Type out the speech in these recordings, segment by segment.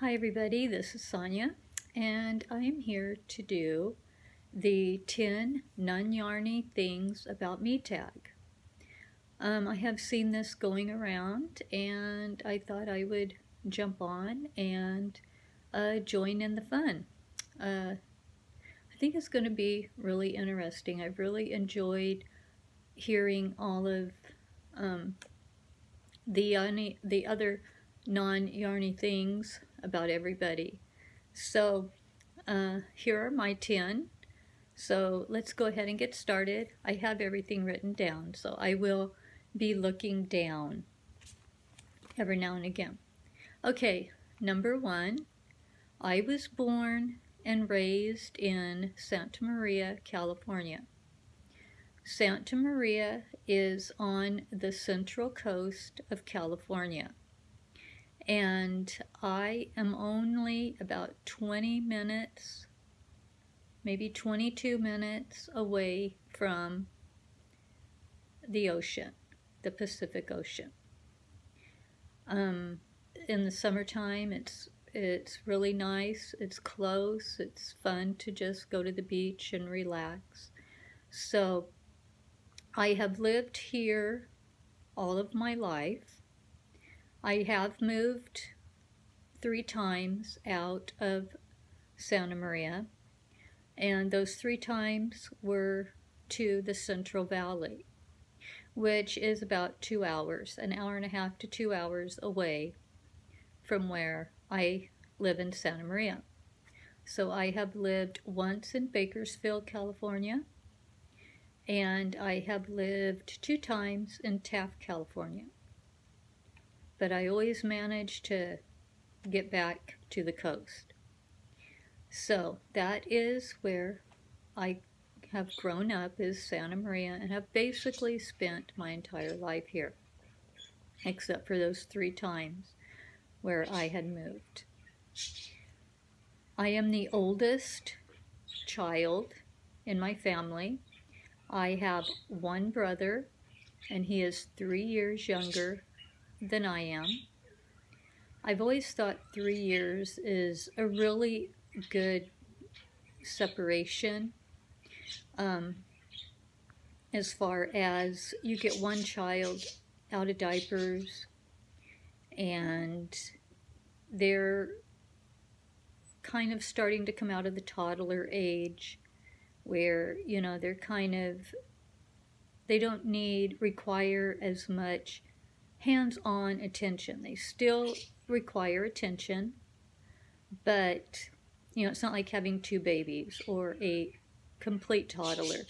Hi everybody, this is Sonia, and I am here to do the 10 non-yarny things about me tag. I have seen this going around, and I thought I would jump on and join in the fun. I think it's going to be really interesting. I've really enjoyed hearing all of the other non-yarny things about everybody. So here are my 10. So let's go ahead and get started. I have everything written down, so I will be looking down every now and again. Okay, number 1, I was born and raised in Santa Maria, California. Santa Maria is on the central coast of California, and I am only about 20 minutes, maybe 22 minutes away from the ocean, the Pacific Ocean. In the summertime, it's really nice, it's close, it's fun to just go to the beach and relax. So I have lived here all of my life. I have moved 3 times out of Santa Maria, and those 3 times were to the Central Valley, which is about 2 hours, an hour and a half to 2 hours away from where I live in Santa Maria. So I have lived once in Bakersfield, California, and I have lived 2 times in Taft, California. But I always manage to get back to the coast. So that is where I have grown up, is Santa Maria, and have basically spent my entire life here, except for those 3 times where I had moved. I am the oldest child in my family. I have 1 brother, and he is 3 years younger than I am. I've always thought 3 years is a really good separation, as far as you get 1 child out of diapers and they're kind of starting to come out of the toddler age, where, you know, they're kind of, they don't require as much hands-on attention. They still require attention, but, you know, it's not like having 2 babies or a complete toddler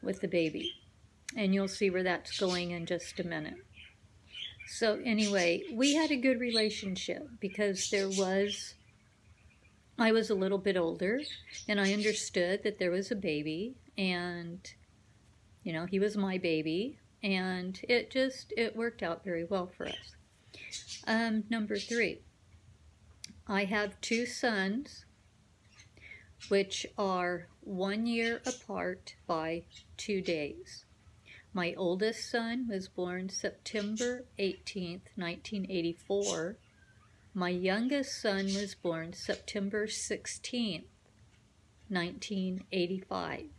with the baby. And you'll see where that's going in just a minute. So anyway, we had a good relationship because I was a little bit older, and I understood that there was a baby, and, you know, he was my baby, and it worked out very well for us. Number 3, I have 2 sons, which are 1 year apart by 2 days. My oldest son was born September 18th, 1984. My youngest son was born September 16th, 1985.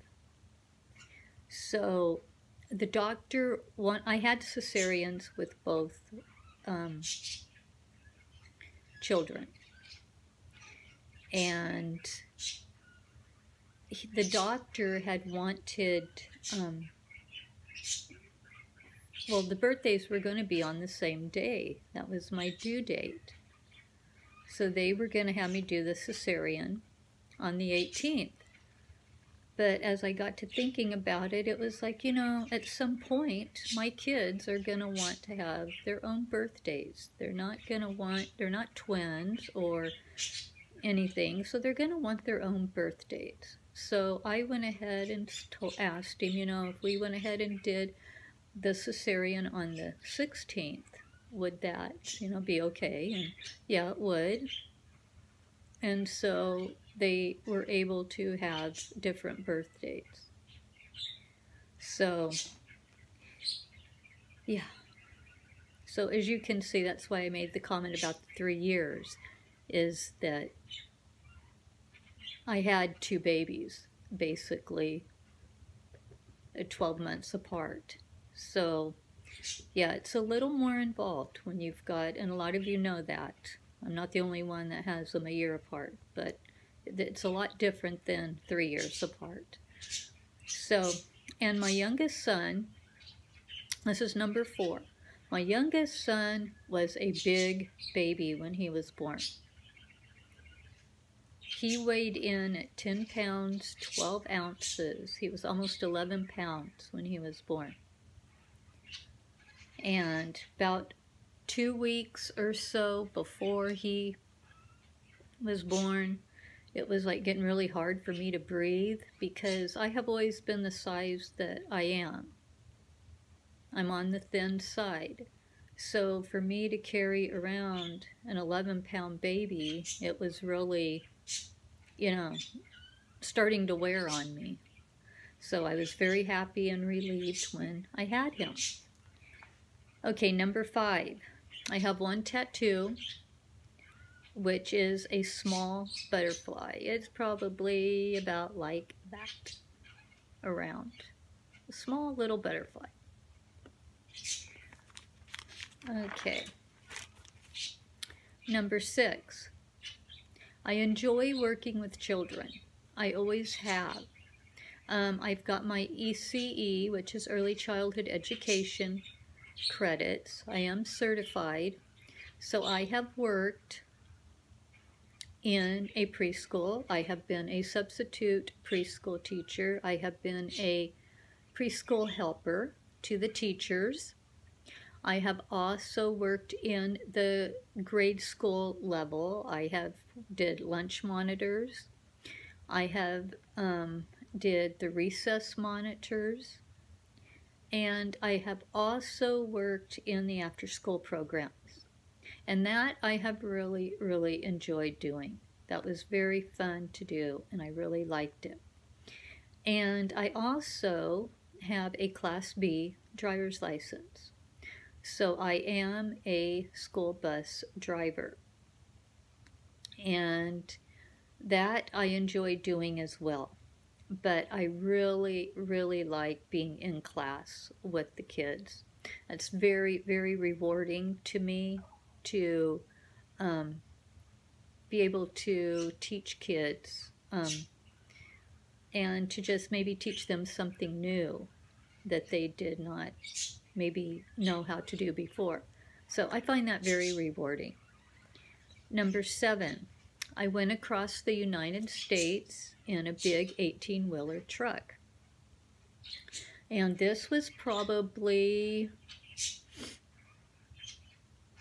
So the doctor, I had cesareans with both children, and the doctor had wanted, well, the birthdays were going to be on the same day. That was my due date. So they were going to have me do the cesarean on the 18th. But as I got to thinking about it, it was like, you know, at some point, my kids are going to want to have their own birthdays. They're not twins or anything, so they're going to want their own birthdays. So I went ahead and asked him, you know, if we went ahead and did the cesarean on the 16th, would that, you know, be okay? And yeah, it would. And so they were able to have different birthdays. So yeah, so as you can see, that's why I made the comment about the 3 years. is that I had two babies, basically 12 months apart. So, yeah, it's a little more involved when you've got, and a lot of you know that. I'm not the only one that has them a year apart, but it's a lot different than 3 years apart. So, and my youngest son, this is number 4. My youngest son was a big baby when he was born. He weighed in at 10 pounds, 12 ounces. He was almost 11 pounds when he was born. And about 2 weeks or so before he was born, it was like getting really hard for me to breathe because I have always been the size that I am. I'm on the thin side. So for me to carry around an 11-pound baby, it was really, you know, starting to wear on me. So I was very happy and relieved when I had him. Okay, number 5. I have one tattoo, which is a small butterfly. It's probably about like that around. A small little butterfly. Okay. Number 6. I enjoy working with children. I always have. I've got my ECE, which is Early Childhood Education credits. I am certified. So I have worked in a preschool. I have been a substitute preschool teacher. I have been a preschool helper to the teachers. I have also worked in the grade school level. I have did lunch monitors. I have did the recess monitors. And I have also worked in the after-school programs. And that I have really, really enjoyed doing. That was very fun to do, and I really liked it. And I also have a Class B driver's license. So I am a school bus driver. And that I enjoy doing as well. But I really, really like being in class with the kids. It's very, very rewarding to me to be able to teach kids and to just maybe teach them something new that they did not maybe know how to do before. So I find that very rewarding. Number 7, I went across the United States in a big 18-wheeler truck. And this was probably,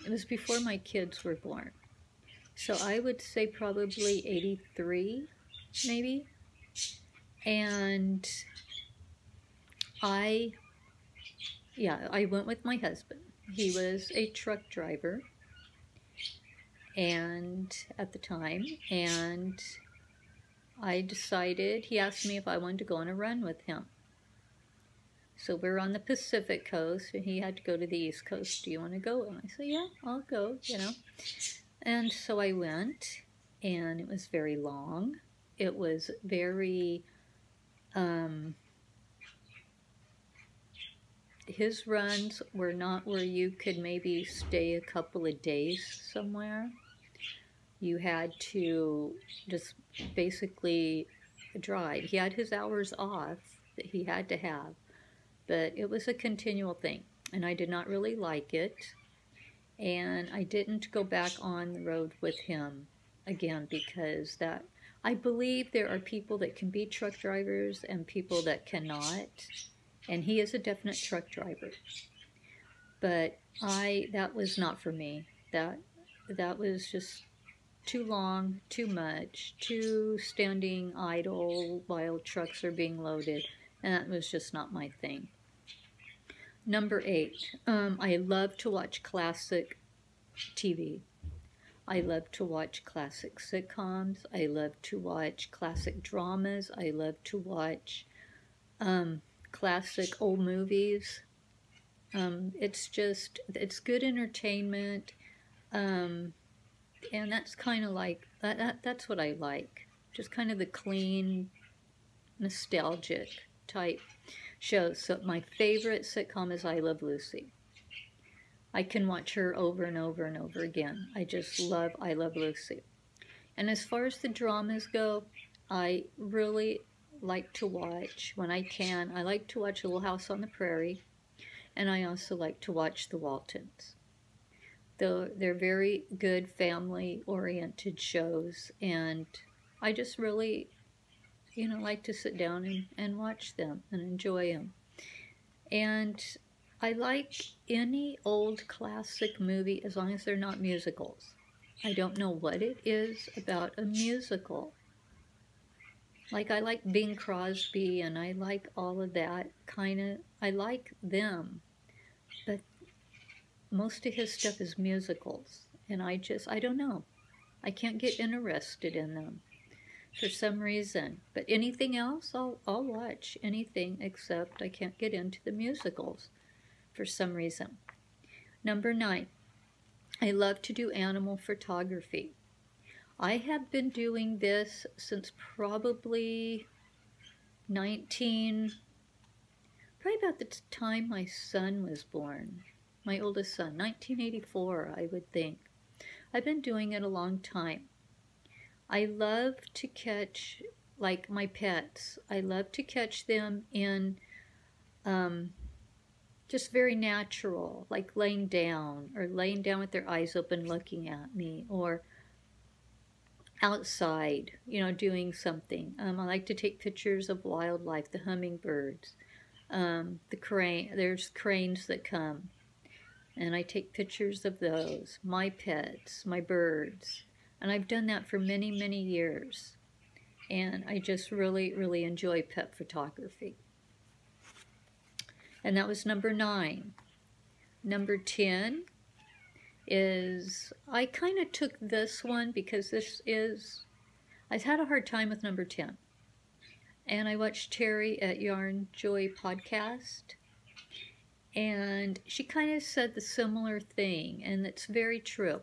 it was before my kids were born. So I would say probably 83, maybe. And I went with my husband. He was a truck driver and at the time, and I decided, he asked me if I wanted to go on a run with him. So we're on the Pacific coast, and he had to go to the East Coast. Do you want to go? And I said, yeah, I'll go, you know. And so I went, and it was very long. It was very, his runs were not where you could maybe stay a couple of days somewhere. You had to just basically drive. He had his hours off that he had to have, but it was a continual thing, and I did not really like it, and I didn't go back on the road with him again because that, I believe there are people that can be truck drivers and people that cannot, and he is a definite truck driver, but that was not for me. That was just too long, too much, too standing idle while trucks are being loaded, and that was just not my thing. Number 8, I love to watch classic TV. I love to watch classic sitcoms. I love to watch classic dramas. I love to watch classic old movies. It's good entertainment. And that's kind of like, that's what I like. Just kind of the clean, nostalgic type shows. So my favorite sitcom is I Love Lucy. I can watch her over and over and over again. I just love I Love Lucy. And as far as the dramas go, I really like to watch, when I can, I like to watch Little House on the Prairie, and I also like to watch The Waltons. They're very good family-oriented shows, and I just really, like to sit down and watch them and enjoy them. And I like any old classic movie as long as they're not musicals. I don't know what it is about a musical. Like, I like Bing Crosby and I like all of that kind of, I like them. But most of his stuff is musicals. And I don't know. I can't get interested in them for some reason. But anything else, I'll watch anything except I can't get into the musicals for some reason. Number 9, I love to do animal photography. I have been doing this since probably probably about the time my son was born, my oldest son, 1984, I would think. I've been doing it a long time. I love to catch, like my pets, I love to catch them in just very natural, like laying down with their eyes open looking at me, or outside, doing something. I like to take pictures of wildlife, the hummingbirds, there's cranes that come, and I take pictures of those, my pets, my birds, and I've done that for many, many years, and I just really, really enjoy pet photography. And that was number 9. Number 10 is, I kind of took this one because I've had a hard time with number 10. And I watched Terry at Yarn Joy podcast, and she kind of said the similar thing, and it's very true.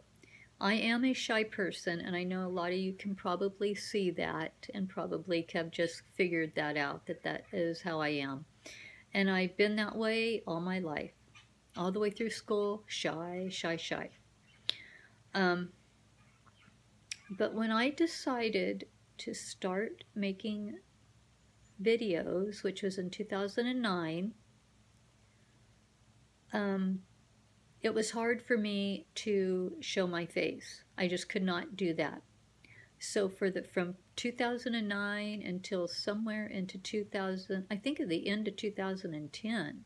I am a shy person, and I know a lot of you can probably see that and probably have just figured that out, that is how I am. And I've been that way all my life, all the way through school, shy. But when I decided to start making videos, which was in 2009, it was hard for me to show my face. I just could not do that. So from 2009 until somewhere into 2000, I think at the end of 2010,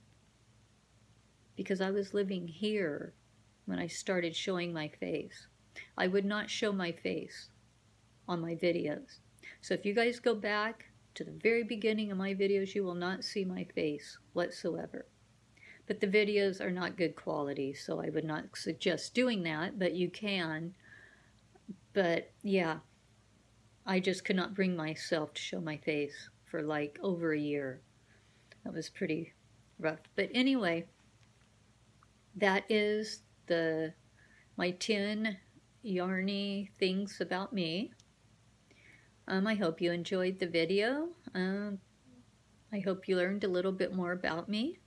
because I was living here when I started showing my face, I would not show my face on my videos. So if you guys go back to the very beginning of my videos, you will not see my face whatsoever. But the videos are not good quality, so I would not suggest doing that, but you can. But yeah, I just could not bring myself to show my face for like over a year. That was pretty rough. But anyway, that is my 10 yarny things about me. I hope you enjoyed the video. I hope you learned a little bit more about me.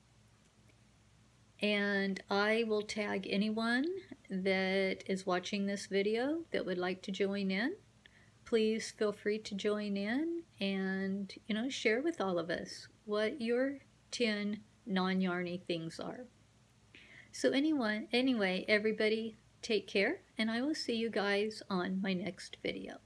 And I will tag anyone that is watching this video that would like to join in. Please feel free to join in and, share with all of us what your 10 non-yarny things are. So anyway, everybody take care, and I will see you guys on my next video.